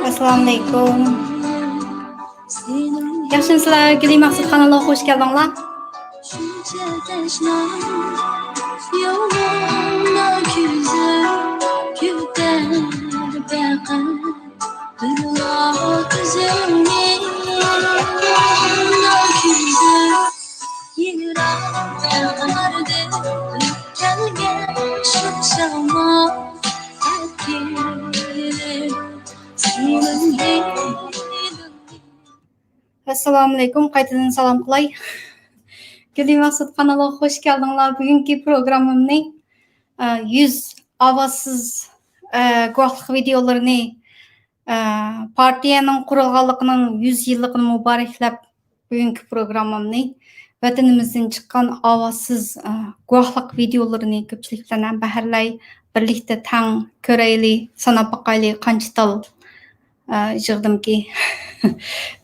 Assalamualaikum. Yaxshimisizlar? Guli Maqsud kanaliga xush keldinglar. Assalamualaikum, qaytadan salam qilay. Guli Maqsud kanaliga xush keldinglar. Bugungi programmamni 100 avazsız guvohlik videolarini partiyaning qurilganligining 100 yilligini muboraklab bugungi programmamni vatanimizdan chiqqan avazsız guvohlik videolarini ko'pchilik bilan baharlay, birlikda tang ko'rayli, sanab boqayli qancha tal yig'dimki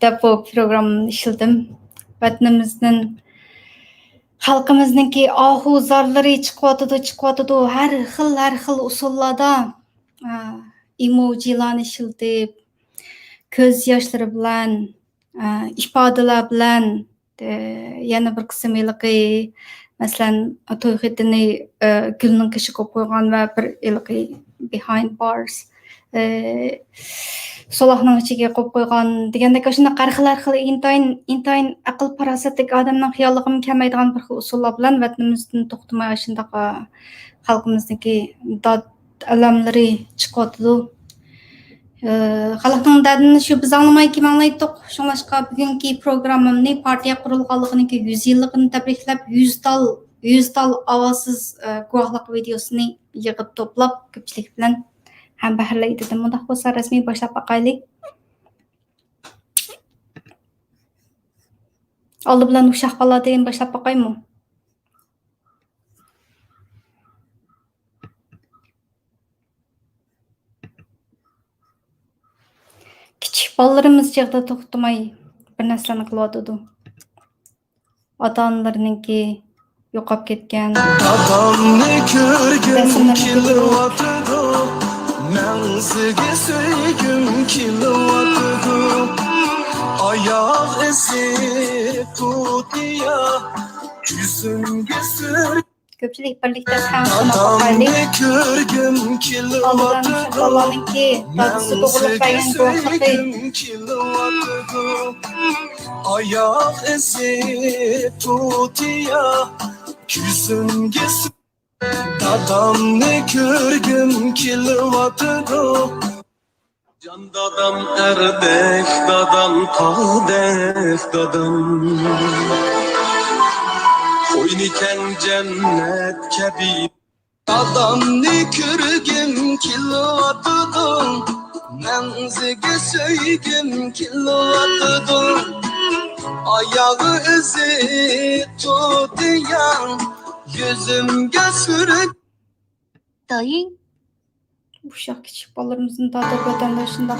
deb bu programmani ishildim. Vatanimizning xalqimizningki ohuzarlari chiqyotidi har xil usullarda emojilarni ishiltib, ko'z yoshlari bilan, ifodalar bilan yana bir qism ilqi masalan to'y xitini gulning qishi qo'yib qo'ygan va bir ilqi behind bars solahning ichiga qo'yib qo'ygan degandek shunday qarxlar xil intayin aql parasatlik odamning xiyollig'ini kamaydigan bir xil usullar bilan vatanimizdan to'xtamay shunday xalqimizniki dod alamlari chiqyotidi. Xalqning dardini shu biz anglamay kim anglaydiq. Shunlashqa bugungi programmamni partiya qurilganligining 100 yilligini tabriklab 100 tal avazsız guvohlik videosini yig'ib to'plab ko'pchilik bilan ham baharlaydi dedim. Undaq bo'lsa rasmiy boshlab boqaylik. Oldi bilan uşaq baladan boshlab boqaymi? Kichik bolalarimiz chaqda to'xtamay bir narsani qilyotidi. Ota-onalarininki yo'qolib ketgan. Adamni ko'rgim kelyotidi, manziga söygüm kelyotidi. Oyoq izi tutiya, yuzimga sur. Ko'pchilik birlikda tanishib boqaylik. Ko'rgim kelyotidi, manziga söygüm kelyotidi. Oyoq izi tutiya, yuzimga sur. Dadamni ko'rgim kelyotidi. Can dadam erdek, dadam tağdek dadam. Oyniken cennet kebi. Dadamni ko'rgim kelyotidi, manziga söygüm kelyotidi. Ayağı izi tutiyan, yüzümge sürük. Dayı. Bu uşaq kichik bolalarımızın tadı vatandaşında.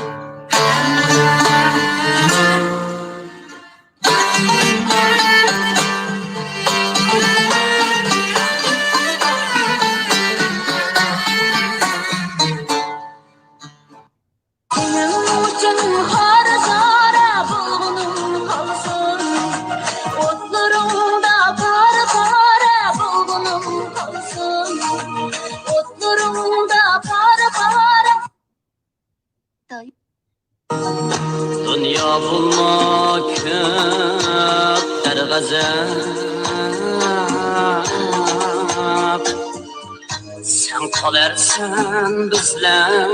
Dünya bulmak köp dergazap. Sen kalarsan bizler.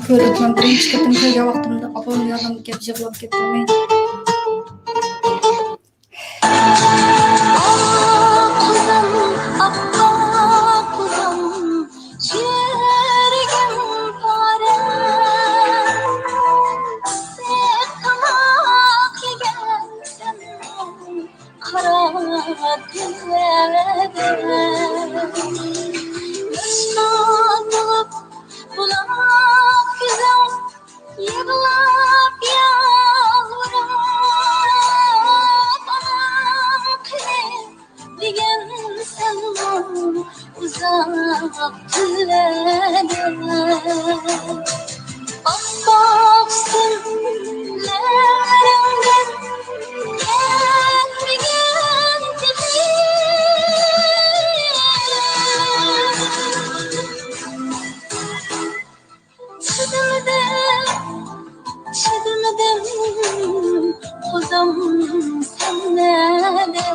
Görüp ben birinci kettim köye vaktimde ablam yardım gep yığılып kettirmeyin. Yaşlanıp bulak güzel yığılap yavrum anam kırık diyen sen uzak tüleler Bak simlerimden gelmeyen Çedimden kozam sen nerede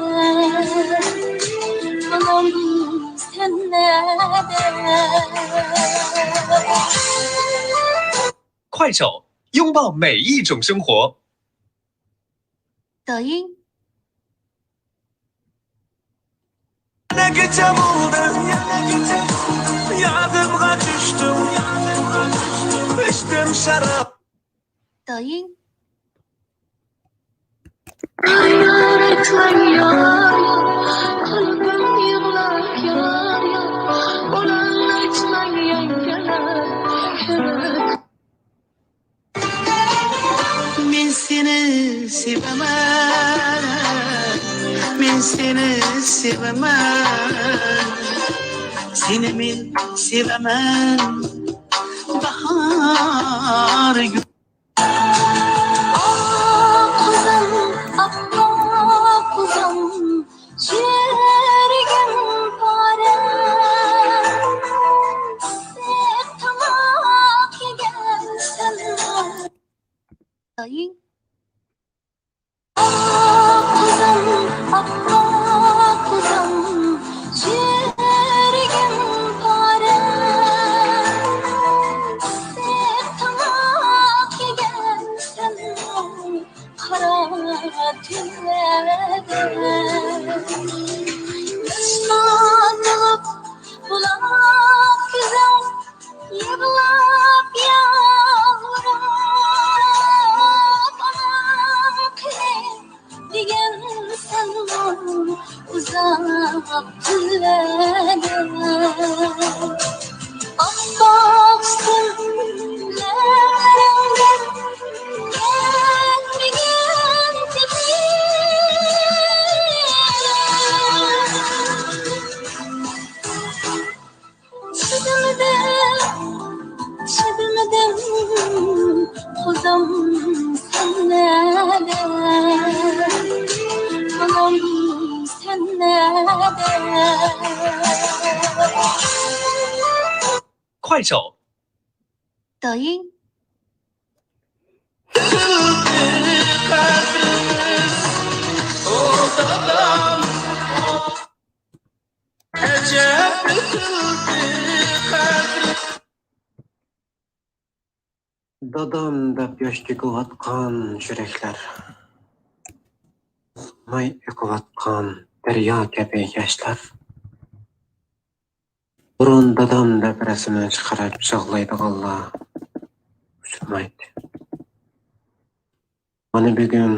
Anam sen nerede 快手，拥抱每一种生活。抖音 Ne gece buldum, yadımga düştüm, içtim şarap. 抖音 Men seni sevemem, men seni sevemem, seni men sevemem, bahar gül. Kuzum, kuzum, çürügüm pare. Sertamak yegensen. Dayın. Kuzum, kuzum, çürügüm pare. Sertamak yegensen. Kara tüllerde yaşlanıp bulak güzel yığılap yavrum anam kırık diyen sen uzak tüllerde Bak simlerimden gelmeyen Çedimden kozam sen nerede Anam sen nerede 快手，抖音 Dadam deb yosh to'kayotgan yuraklar may oqayotgan daryo kabi yoshlar burun dadam deb rasmini chiqarib yig'laydiganlar uchirmaydi mana bugun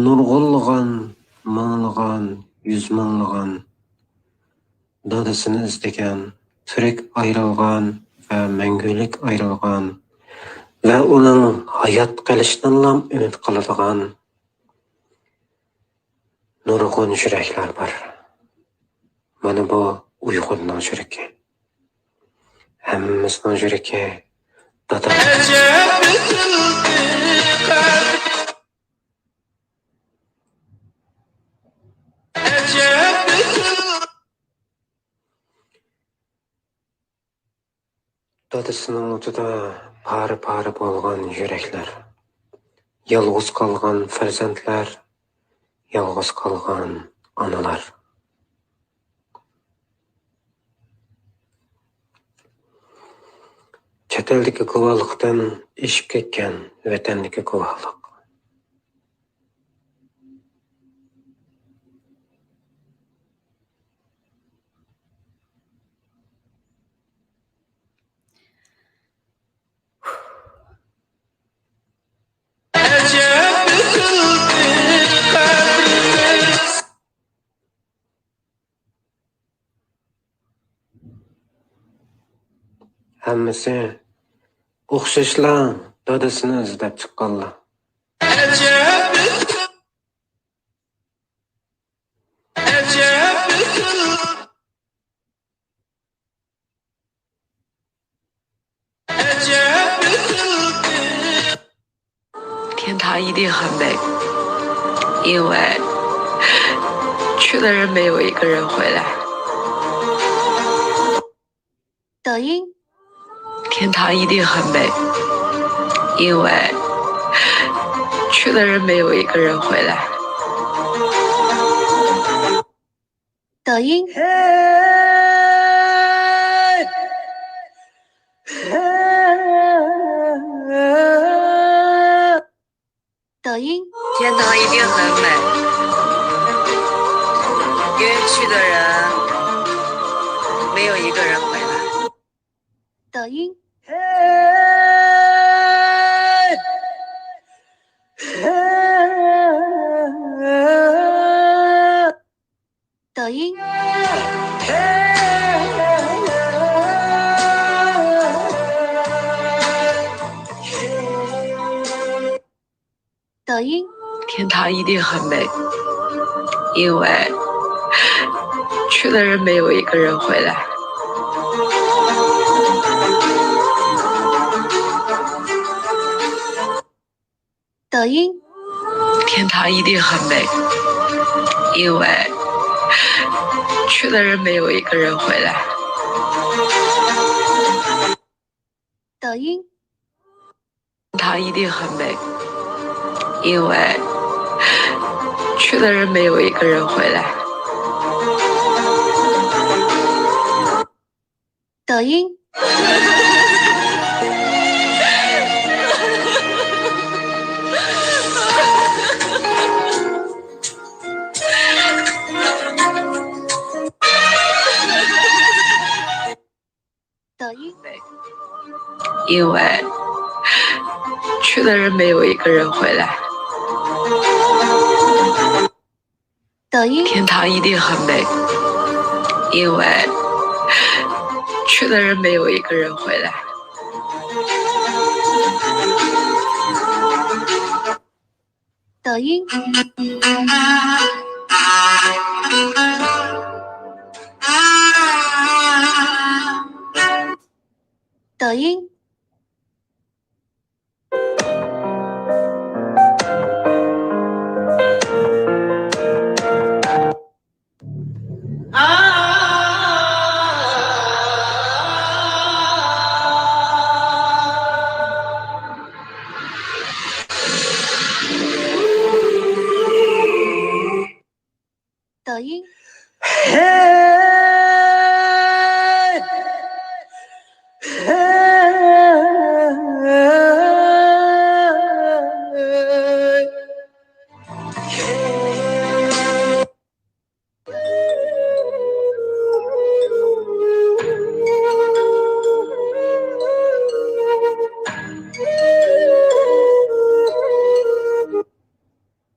nurg'unlagan minglagan yuz minglagan dadasini izlagan tirik ayrilgan va mangulik ayrilgan ve onun hayat qilishdan ümid qiladigan nurg'un yuraklar var. Mana bu Uyg'urning yuragi. Hammamizning yuragi dadam. Dadasının o'tida pari bo'lgan yuraklar, yolg'iz qolgan farzandlar, yolg'iz qolgan onalar. Chet eldagi guvohlikdan eshib ketgan vatandagi guvohlik. hammasi o'xshashla dadasini izlab chiqqanlar.天塌一定很美，因为去的人没有一个人回来。抖音。天塌一定很美，因为去的人没有一个人回来。抖音。抖音。天堂一定很美，因为去的人没有一个人回来。抖音。抖音。抖音。天塌一定很美，因为去的人没有一个人回来。抖音。天塌一定很美，因为去的人没有一个人回来。抖音。它一定很美，因为去的人没有一个人回来。抖音。抖音。因为去的人没有一个人回来。抖音。天塌一定很美，因为去的人没有一个人回来。抖音。抖音。抖音。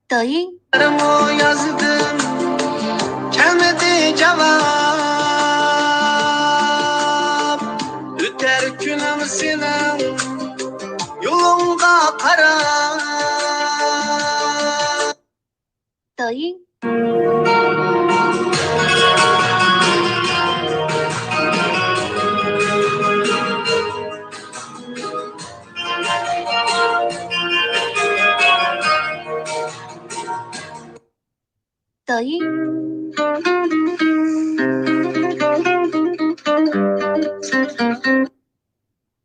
抖音。 O yazdım gelmedi cevap Öter günüm senin yolunda kara 抖音。 抖音。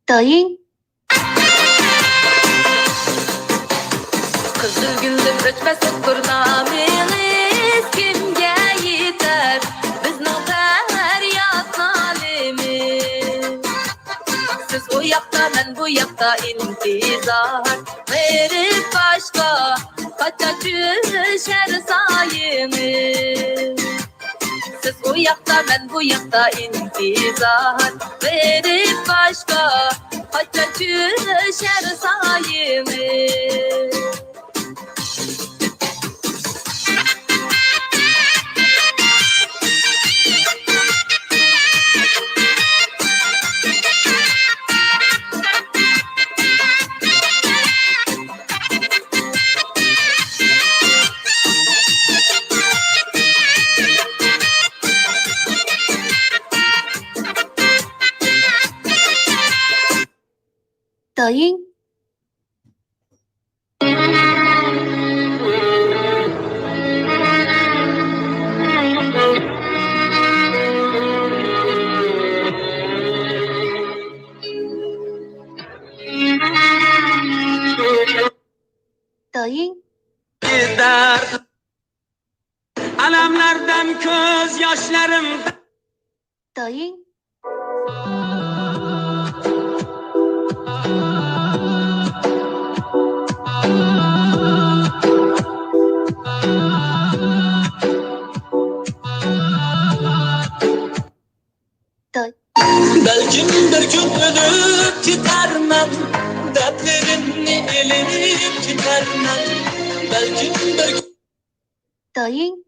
抖音。 Kızıl gülüm ötmez kurnameniz kimge yeter bizning feryat nalimiz siz o yakta men bu yakta intizar verip başka kaça düşer sayimiz siz o yakta men bu yakta intizar verip başka kaça düşer sayimiz 抖音， 抖音， Gider alemlerden göz yaşlarım 抖音， Belki bir gün ölüp gidermem Dertlerini elip gidermem Belki bir gün 抖音，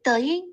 抖音，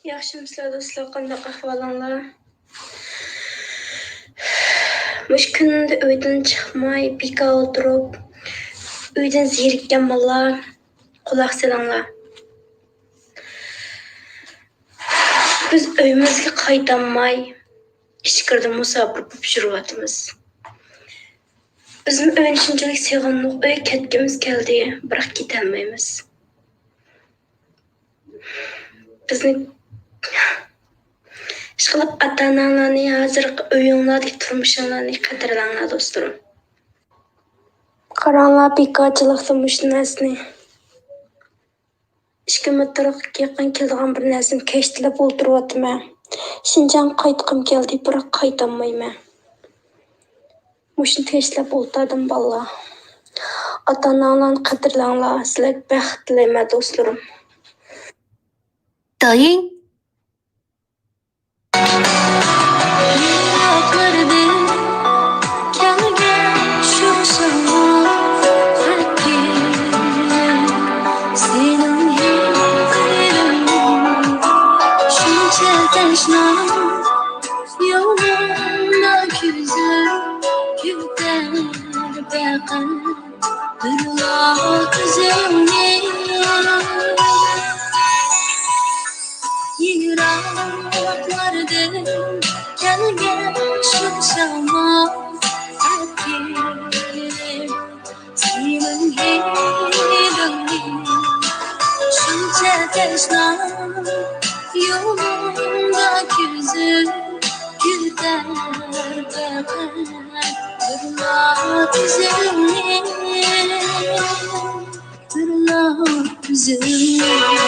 Yaxşımısınızlar dostlar, qanday ahvalinglar? Mush kunda uydan chiqmay, bekor o'tirib, uydan zerikkan mallar, quloq solinglar. Biz uyimizga qaytolmay, ichkarida musofir bo'lib yuribmiz. Bizni uyni shunchalik sevganlik, uy ketgimiz keldi, biroq ketolmaymiz. Bizni ishqilib ota-onalarni hozirgi uyinglardagi turmushinglarni qadrlanglar do'stlarim. Qaranglar bekorchilikda mush narsani. 2 metrga yaqin kelgan bir narsani kashtilab o'tiryapman. Shinjan qaytqim keldi, biroq qaytolmayman. Mushni kashtilab o'tirdim bolalar. Ota-onalarni qadrlanglar, sizlarga baxt tilayman do'stlarim. 抖音， Üzülme